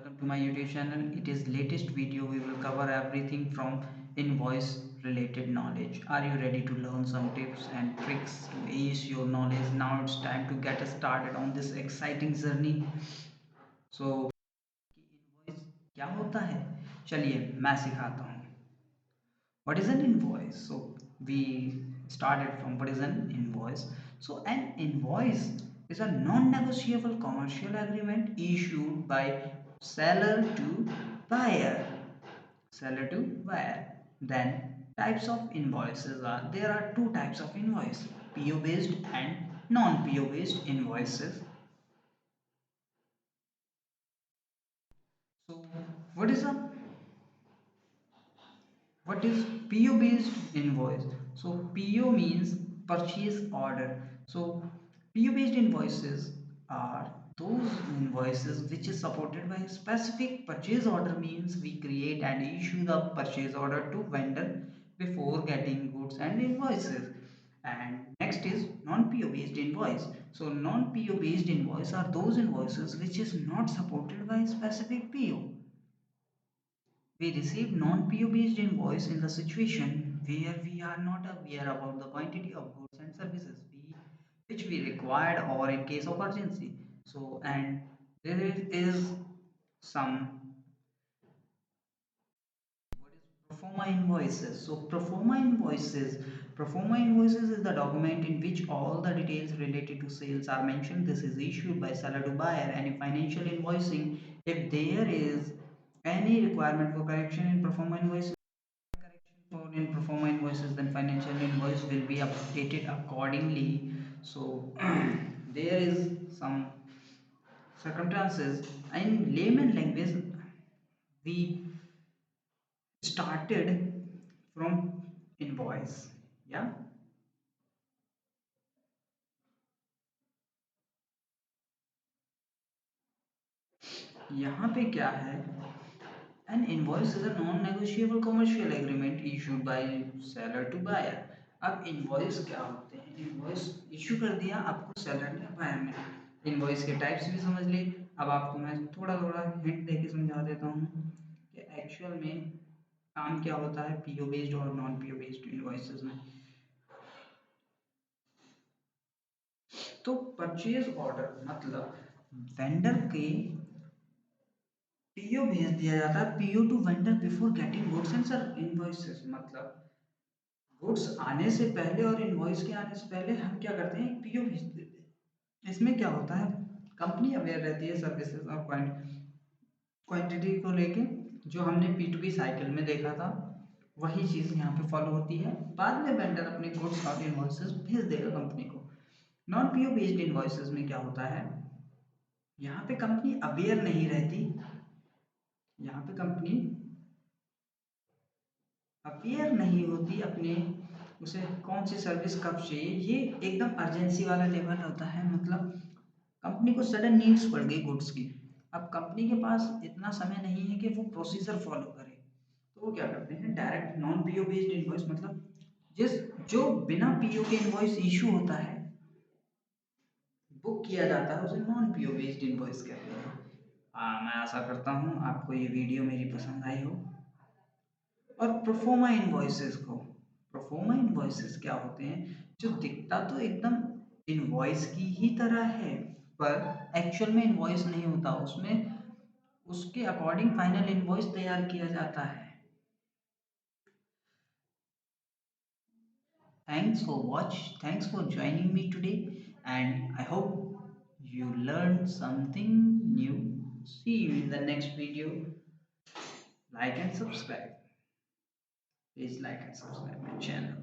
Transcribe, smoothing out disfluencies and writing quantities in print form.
Welcome to my YouTube channel. It is latest video. We will cover everything from invoice related knowledge. Are you ready to learn some tips and tricks to ace your knowledge? Now it's time to get us started on this exciting journey. So invoice क्या होता है? चलिए मैं सिखाता हूँ. What is an invoice? So we started from what is an invoice. So an invoice is a non-negotiable commercial agreement issued by seller to buyer. Seller to buyer. Then types of invoices are there are two types of invoice: PO based and non-PO based invoices. So what is PO based invoice? So PO means purchase order. So PO based invoices are those invoices which is supported by a specific purchase order. Means we create and issue the purchase order to vendor before getting goods and invoices. And next is non-PO based invoice. So non-PO based invoice are those invoices which is not supported by a specific PO. We receive non-PO based invoice in the situation where we are not aware about the quantity of goods and services which we required, or in case of urgency. So, and there is some what is proforma invoices. So proforma invoices is the document in which all the details related to sales are mentioned. This is issued by seller to buyer. Any financial invoicing, if there is any requirement for correction in proforma invoices, for in proforma invoices, then financial invoice will be updated accordingly. So there is some circumstances in layman language. We started from invoice. Yeah. यहाँ पे क्या है? An invoice is a non-negotiable commercial agreement issued by seller to buyer. अब invoice क्या होते हैं? Invoice issue कर दिया आपको seller ने buyer ने. Invoice के types भी समझ लिए. अब आपको मैं थोड़ा थोड़ा hint देके समझा देता हूँ कि actual में काम क्या होता है PO based और non PO based invoices में. तो परचेज ऑर्डर मतलब वेंडर के पीओ भेज दिया जाता है, PO to vendor before getting goods and sir invoices. मतलब गुड्स आने से पहले और इनवॉइस के आने से पहले हम क्या करते हैं, एक पीओ भेज देते हैं. इसमें क्या होता है, कंपनी अवेयर रहती है सर्विसेज और क्वांटिटी को लेके. जो हमने P2P साइकिल में देखा था वही चीज़ यहाँ पे फॉलो होती है. बाद में वेंडर अपने गुड्स और इनवॉइसेस भेज देगा कंपनी को. नॉन पीओ बेस्ड इनवॉइसेस में क्या होता है, यहाँ पे कंपनी अवेयर नहीं रहती. यहाँ पे कंपनी अवेयर नहीं होती अपने उसे कौन सी सर्विस कब चाहिए. ये एकदम अर्जेंसी वाला लेवल होता है. मतलब कंपनी को सडन नीड्स पड़ गई गुड्स की. अब कंपनी के पास इतना समय नहीं है कि वो प्रोसीजर फॉलो करे. तो वो क्या करते हैं, direct non PO based invoice मतलब जिस जो बिना पीओ के इनवॉइस इशू होता है, बुक किया जाता है, उसे नॉन पीओ बेस्ड इनवॉइस कहते हैं. मैं आशा करता हूँ आपको ये वीडियो मेरी पसंद आई हो. और प्रोफोमा इनवॉइसेस को, प्रोफोमा इनवॉइसेस क्या होते हैं, जो दिखता तो एकदम इनवॉइस की ही तरह है पर एक्चुअल में इनवॉइस नहीं होता. उसमें उसके अकॉर्डिंग फाइनल इनवॉइस तैयार किया जाता है. Thanks for joining me today, and I hope you learned something new. See you in the next video. Like and subscribe. Please like and subscribe my channel.